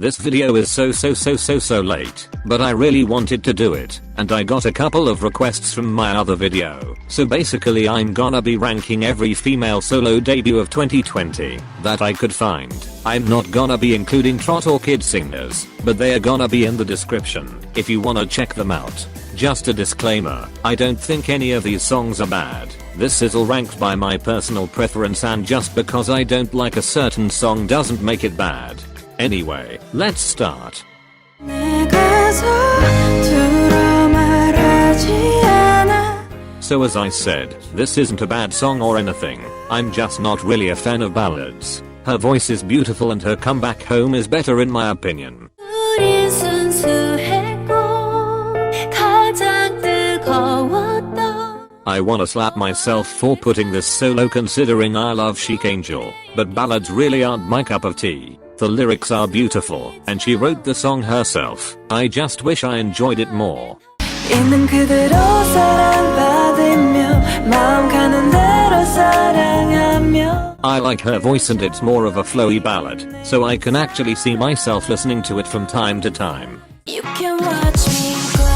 This video is so late, but I really wanted to do it, and I got a couple of requests from my other video. So basically I'm gonna be ranking every female solo debut of 2020 that I could find. I'm not gonna be including trot or kid singers, but they are gonna be in the description if you wanna check them out. Just a disclaimer, I don't think any of these songs are bad. This is all ranked by my personal preference, and just because I don't like a certain song doesn't make it bad. Anyway, let's start. So as I said, this isn't a bad song or anything. I'm just not really a fan of ballads. Her voice is beautiful and her comeback home is better in my opinion. I wanna slap myself for putting this solo considering I love Chic Angel, but ballads really aren't my cup of tea. The lyrics are beautiful, and she wrote the song herself. I just wish I enjoyed it more. I like her voice and it's more of a flowy ballad, so I can actually see myself listening to it from time to time. You can watch me glow.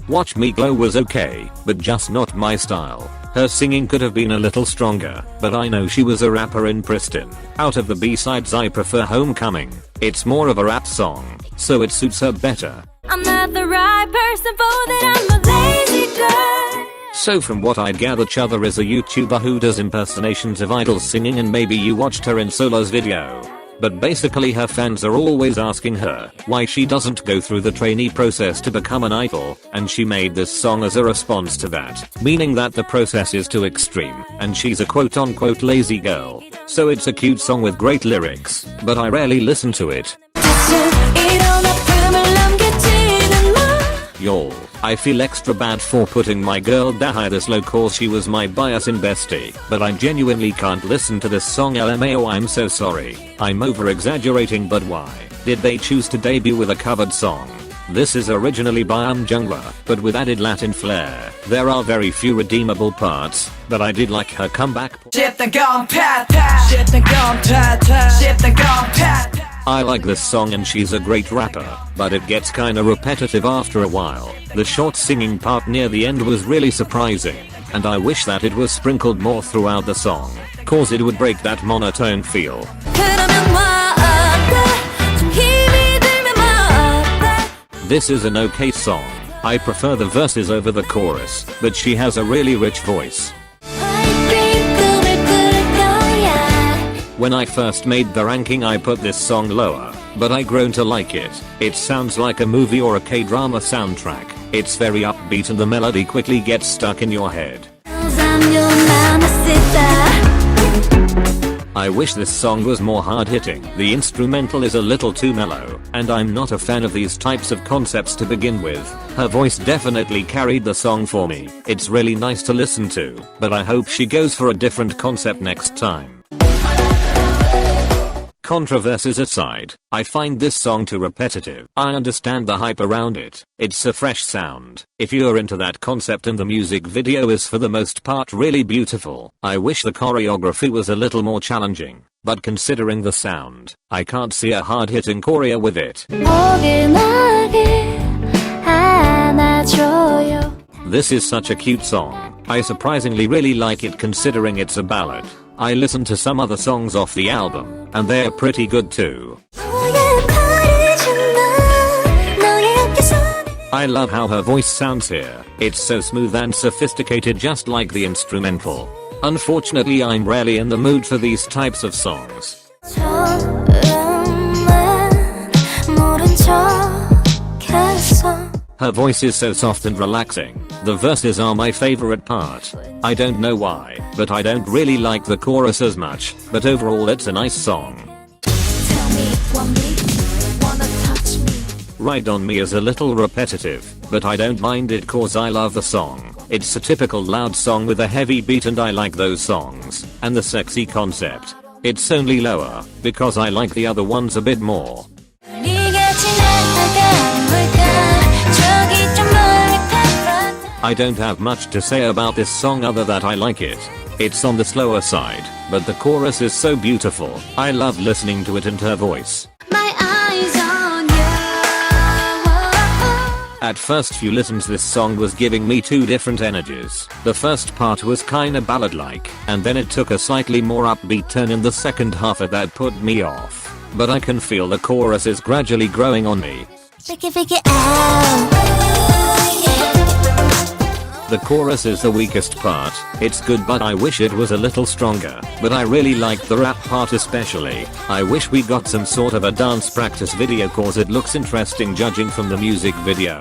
Watch Me Glow was okay, but just not my style. Her singing could have been a little stronger, but I know she was a rapper in Pristin. Out of the B-sides I prefer Homecoming. It's more of a rap song, so it suits her better. I'm not the right person for that, I'm a lazy girl. So from what I'd gather, Chother is a YouTuber who does impersonations of idols singing, and maybe you watched her in Solo's video. But basically her fans are always asking her why she doesn't go through the trainee process to become an idol, and she made this song as a response to that, meaning that the process is too extreme and she's a quote-unquote lazy girl. So it's a cute song with great lyrics, but I rarely listen to it. Y'all, I feel extra bad for putting my girl Dahi this low cause she was my bias in Bestie, but I genuinely can't listen to this song. LMAO, I'm so sorry. I'm over exaggerating, but why did they choose to debut with a covered song? This is originally by Jungler, but with added Latin flair. There are very few redeemable parts, but I did like her comeback. I like this song and she's a great rapper, but it gets kinda repetitive after a while. The short singing part near the end was really surprising, and I wish that it was sprinkled more throughout the song, cause it would break that monotone feel. This is an okay song. I prefer the verses over the chorus, but she has a really rich voice. When I first made the ranking I put this song lower, but I grown to like it. It sounds like a movie or a K-drama soundtrack. It's very upbeat and the melody quickly gets stuck in your head. I wish this song was more hard-hitting. The instrumental is a little too mellow, and I'm not a fan of these types of concepts to begin with. Her voice definitely carried the song for me. It's really nice to listen to, but I hope she goes for a different concept next time. Controversies aside, I find this song too repetitive. I understand the hype around it. It's a fresh sound. If you're into that concept, and the music video is for the most part really beautiful. I wish the choreography was a little more challenging, but considering the sound, I can't see a hard-hitting choreo with it. This is such a cute song. I surprisingly really like it considering it's a ballad. I listened to some other songs off the album, and they're pretty good too. I love how her voice sounds here. It's so smooth and sophisticated, just like the instrumental. Unfortunately, I'm rarely in the mood for these types of songs. Her voice is so soft and relaxing. The verses are my favorite part. I don't know why, but I don't really like the chorus as much, but overall it's a nice song. Ride on Me is a little repetitive, but I don't mind it cause I love the song. It's a typical loud song with a heavy beat and I like those songs, and the sexy concept. It's only lower, because I like the other ones a bit more. I don't have much to say about this song other that I like it. It's on the slower side, but the chorus is so beautiful. I love listening to it and her voice. My eyes on you. At first few listens this song was giving me two different energies. The first part was kinda ballad-like, and then it took a slightly more upbeat turn in the second half and that put me off. But I can feel the chorus is gradually growing on me. Fake it out. The chorus is the weakest part. It's good but I wish it was a little stronger. But I really like the rap part especially. I wish we got some sort of a dance practice video cause it looks interesting judging from the music video.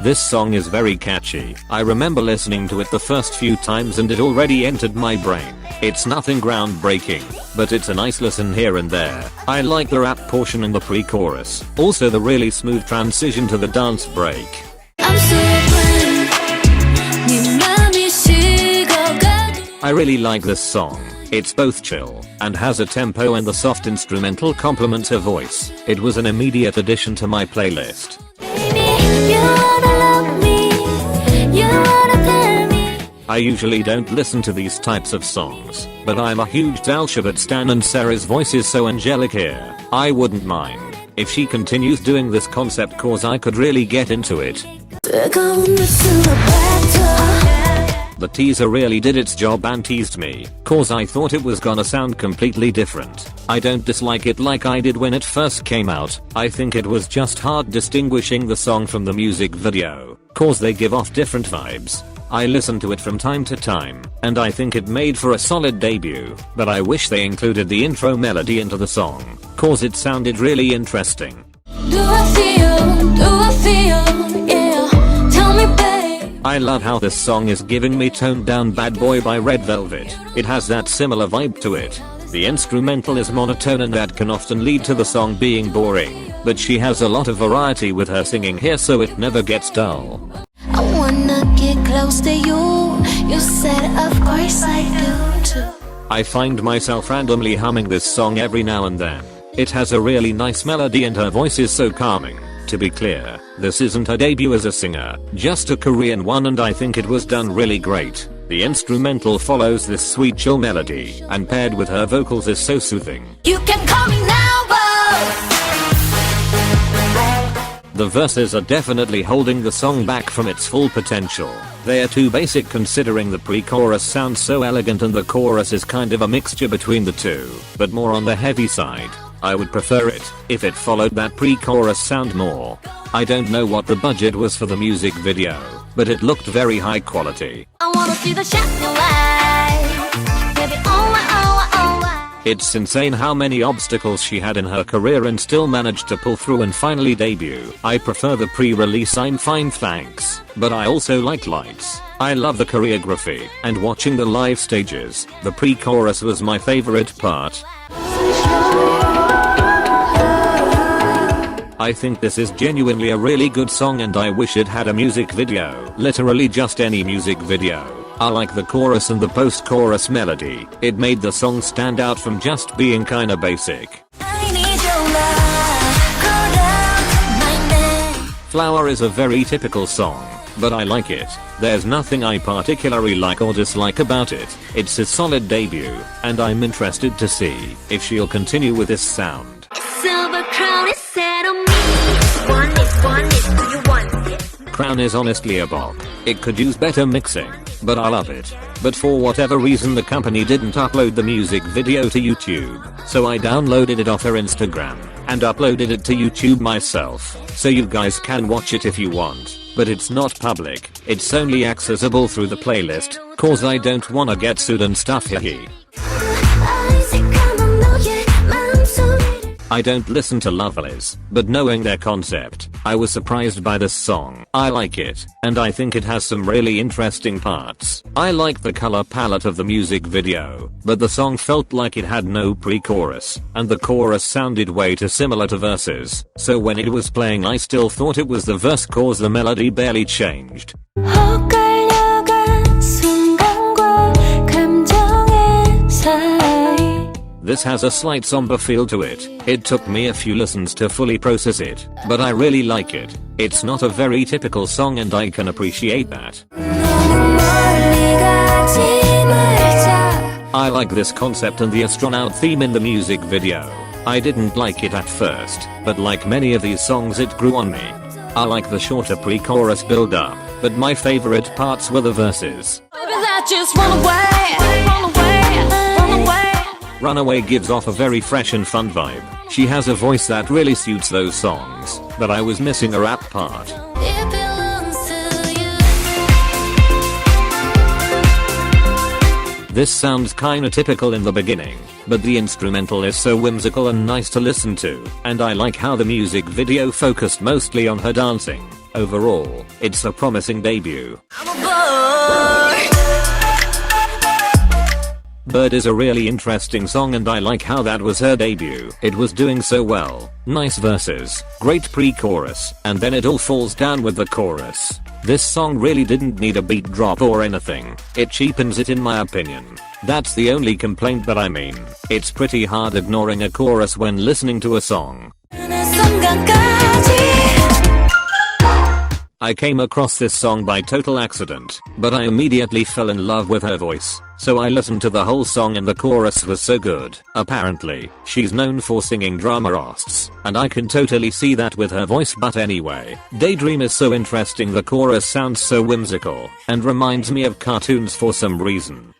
This song is very catchy. I remember listening to it the first few times and it already entered my brain. It's nothing groundbreaking, but it's a nice listen here and there. I like the rap portion and the pre-chorus. Also the really smooth transition to the dance break. I really like this song. It's both chill and has a tempo and the soft instrumental complements her voice. It was an immediate addition to my playlist. I usually don't listen to these types of songs, but I'm a huge Dal Shabbat stan and Sarah's voice is so angelic here. I wouldn't mind if she continues doing this concept cause I could really get into it. The teaser really did its job and teased me, cause I thought it was gonna sound completely different. I don't dislike it like I did when it first came out. I think it was just hard distinguishing the song from the music video, cause they give off different vibes. I listen to it from time to time, and I think it made for a solid debut, but I wish they included the intro melody into the song, cause it sounded really interesting. I love how this song is giving me Toned Down Bad Boy by Red Velvet. It has that similar vibe to it. The instrumental is monotone and that can often lead to the song being boring, but she has a lot of variety with her singing here so it never gets dull. I wanna get close to you. You said of course I do too. I find myself randomly humming this song every now and then. It has a really nice melody and her voice is so calming. To be clear, this isn't her debut as a singer, just a Korean one and I think it was done really great. The instrumental follows this sweet chill melody and paired with her vocals is so soothing. You can call me now, The verses are definitely holding the song back from its full potential. They are too basic considering the pre-chorus sounds so elegant and the chorus is kind of a mixture between the two, but more on the heavy side. I would prefer it if it followed that pre-chorus sound more. I don't know what the budget was for the music video, but it looked very high quality. I wanna see the shining light. Baby, oh my, oh my, oh my. It's insane how many obstacles she had in her career and still managed to pull through and finally debut. I prefer the pre-release I'm fine thanks, but I also like lights. I love the choreography and watching the live stages. The pre-chorus was my favorite part. I think this is genuinely a really good song and I wish it had a music video. Literally just any music video. I like the chorus and the post-chorus melody. It made the song stand out from just being kinda basic. Flower is a very typical song, but I like it. There's nothing I particularly like or dislike about it. It's a solid debut, and I'm interested to see if she'll continue with this sound. Silver crown is set on me. One is, do you want it? Crown is honestly a bop. It could use better mixing, but I love it. But for whatever reason the company didn't upload the music video to YouTube, so I downloaded it off her Instagram and uploaded it to YouTube myself, so you guys can watch it if you want, but it's not public. It's only accessible through the playlist, cause I don't wanna get sued and stuff hehe. I don't listen to Lovelyz, but knowing their concept, I was surprised by this song. I like it, and I think it has some really interesting parts. I like the color palette of the music video, but the song felt like it had no pre-chorus, and the chorus sounded way too similar to verses, so when it was playing I still thought it was the verse cause the melody barely changed. This has a slight somber feel to it. It took me a few listens to fully process it, but I really like it. It's not a very typical song and I can appreciate that. I like this concept and the astronaut theme in the music video. I didn't like it at first, but like many of these songs it grew on me. I like the shorter pre-chorus build up, but my favorite parts were the verses. Runaway gives off a very fresh and fun vibe. She has a voice that really suits those songs, but I was missing a rap part. This sounds kinda typical in the beginning, but the instrumental is so whimsical and nice to listen to, and I like how the music video focused mostly on her dancing. Overall, it's a promising debut. Bird is a really interesting song and I like how that was her debut. It was doing so well. Nice verses, great pre-chorus, and then it all falls down with the chorus. This song really didn't need a beat drop or anything. It cheapens it in my opinion. That's the only complaint, but I mean, it's pretty hard ignoring a chorus when listening to a song. I came across this song by total accident, but I immediately fell in love with her voice. So I listened to the whole song and the chorus was so good. Apparently, she's known for singing drama roasts, and I can totally see that with her voice, but anyway. Daydream is so interesting, the chorus sounds so whimsical, and reminds me of cartoons for some reason.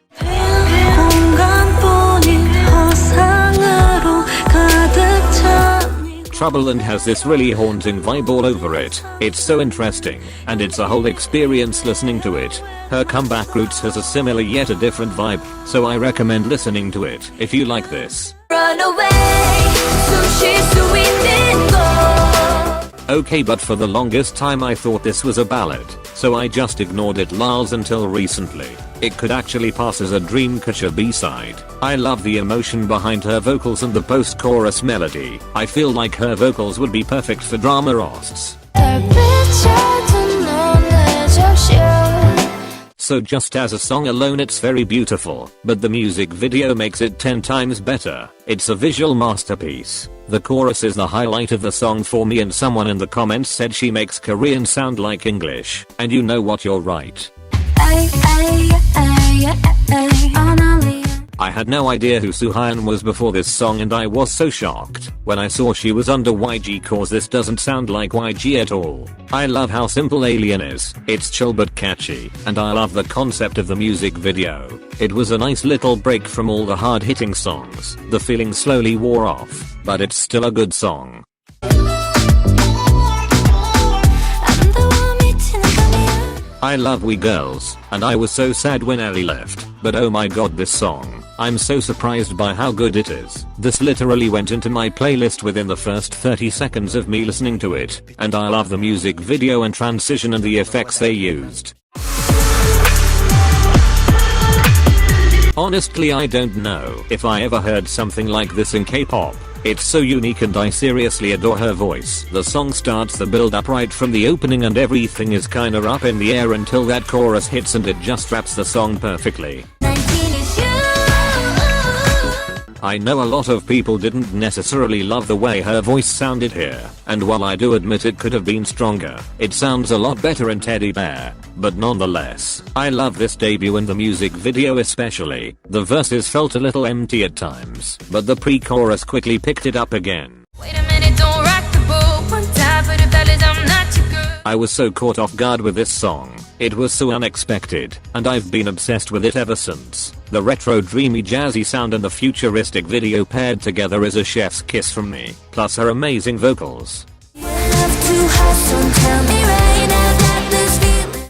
Troubleland has this really haunting vibe all over it. It's so interesting, and it's a whole experience listening to it. Her comeback roots has a similar yet a different vibe, so I recommend listening to it if you like this. Okay, but for the longest time I thought this was a ballad, so I just ignored it lals until recently. It could actually pass as a dreamcatcher B-side. I love the emotion behind her vocals and the post-chorus melody. I feel like her vocals would be perfect for drama roasts. So just as a song alone it's very beautiful, but the music video makes it 10 times better. It's a visual masterpiece. The chorus is the highlight of the song for me, and someone in the comments said she makes Korean sound like English. And you know what, you're right. I had no idea who Suhyun was before this song and I was so shocked when I saw she was under YG, cause this doesn't sound like YG at all. I love how simple Alien is. It's chill but catchy, and I love the concept of the music video. It was a nice little break from all the hard-hitting songs. The feeling slowly wore off, but it's still a good song. I love We Girls, and I was so sad when Ellie left, but oh my god, this song. I'm so surprised by how good it is. This literally went into my playlist within the first 30 seconds of me listening to it, and I love the music video and transition and the effects they used. Honestly, I don't know if I ever heard something like this in K-pop. It's so unique and I seriously adore her voice. The song starts the build up right from the opening and everything is kinda up in the air until that chorus hits and it just wraps the song perfectly. I know a lot of people didn't necessarily love the way her voice sounded here, and while I do admit it could have been stronger, it sounds a lot better in Teddy Bear. But nonetheless, I love this debut and the music video especially. The verses felt a little empty at times, but the pre-chorus quickly picked it up again. Wait a minute, don't rock the boat. One time for the fellas, I'm not your girl. I was so caught off guard with this song. It was so unexpected, and I've been obsessed with it ever since. The retro dreamy jazzy sound and the futuristic video paired together is a chef's kiss from me, plus her amazing vocals.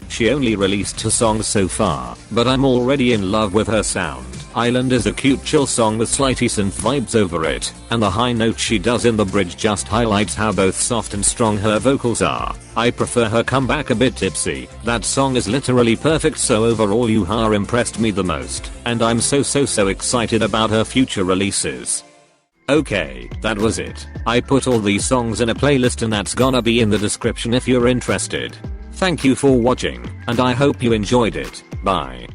She only released 2 songs so far, but I'm already in love with her sound. Island is a cute chill song with slightly synth vibes over it, and the high note she does in the bridge just highlights how both soft and strong her vocals are. I prefer her comeback a bit tipsy. That song is literally perfect, so overall Yuha impressed me the most, and I'm so excited about her future releases. Okay, that was it. I put all these songs in a playlist and that's gonna be in the description if you're interested. Thank you for watching, and I hope you enjoyed it. Bye.